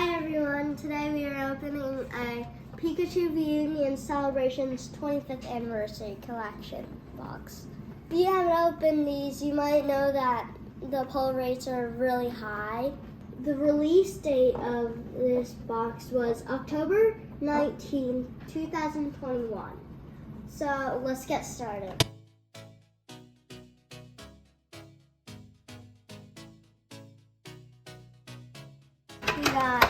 Hi everyone, today we are opening a Pikachu Reunion Celebrations 25th Anniversary Collection box. If you haven't opened these, you might know that the pull rates are really high. The release date of this box was October 19, 2021. So let's get started. We got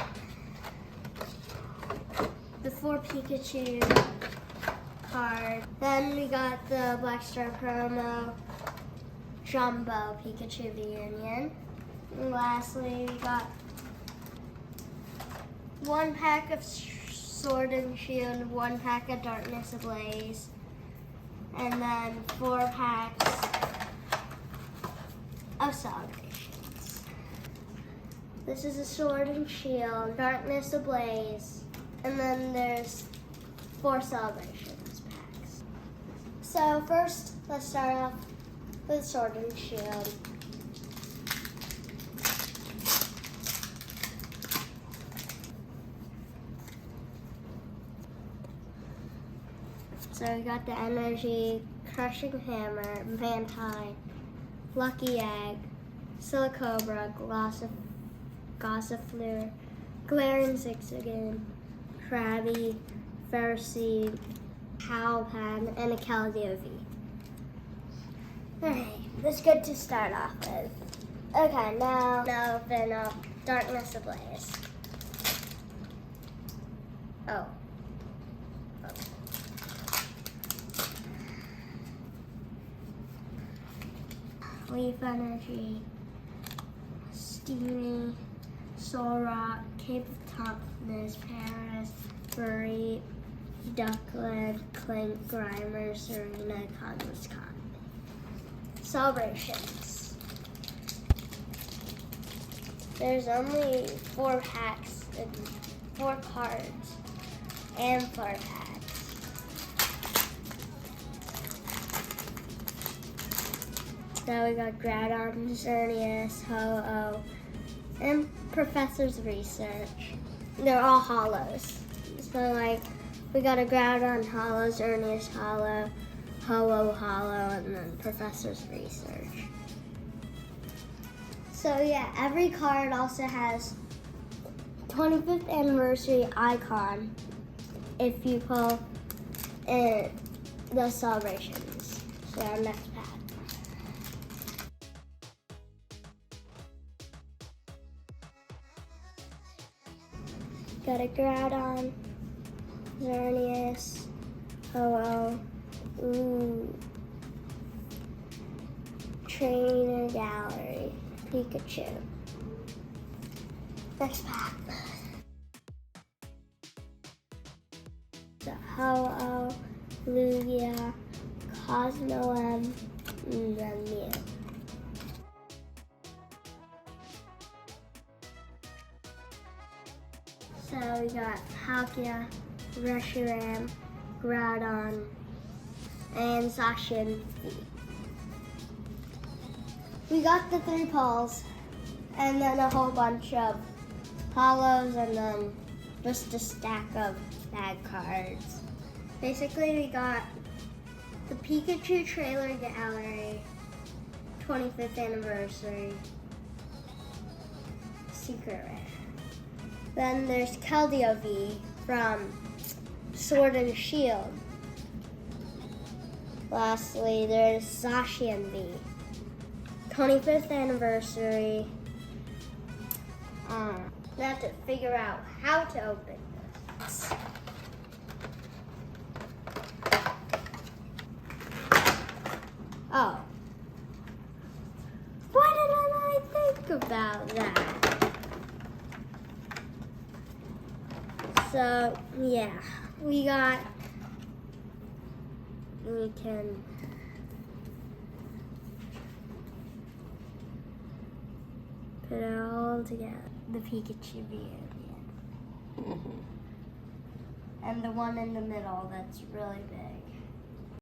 the 4 Pikachu card. Then we got the Black Star promo Jumbo Pikachu Reunion. And lastly, we got 1 pack of Sword and Shield, 1 pack of Darkness Ablaze, and then 4 packs of Celebrations. This is a Sword and Shield, Darkness Ablaze, and then there's 4 Celebrations packs. So first, let's start off with Sword and Shield. So we got the Energy, Crushing Hammer, Mantine, Lucky Egg, Silicobra, Gossifleur, Glaring Zigzagoon, Krabby, Ferroseed, Howlpan, and a Keldeo V. Alright, that's good to start off with. Okay, now open up Darkness Ablaze. Oh. Leaf Energy, Steamy, Solrock, Cape of Toughness, Paris, Furry, Duckland, Clink, Grimer, Serena, Conless Con. Celebrations. There's only 4 packs and 4 cards and 4 packs. So we got Groudon, Xerneas, Ho-Oh, and Professor's Research. They're all hollows. So we got a Groudon hollow, Xerneas hollow, Ho-Oh hollow, and then Professor's Research. So yeah, every card also has 25th anniversary icon if you pull in the Celebrations. So our next pack. Got a Groudon, Xerneas, Ho-Oh, Trainer Gallery, Pikachu. Next pack. The Ho-Oh, Lugia, Cosmo-M, and then Mew. So we got Palkia, Reshiram, Groudon, and Zacian V. We got the 3 pulls, and then a whole bunch of hollows, and then just a stack of bag cards. Basically, we got the Pikachu Trailer Gallery, 25th Anniversary, Secret Rare. Then there's Keldeo V from Sword and Shield. Lastly, there's Zacian V, 25th Anniversary. I have to figure out how to open this. Oh. Why didn't I think about that? So, yeah, we can put it all together. The Pikachu reunion. And the one in the middle that's really big.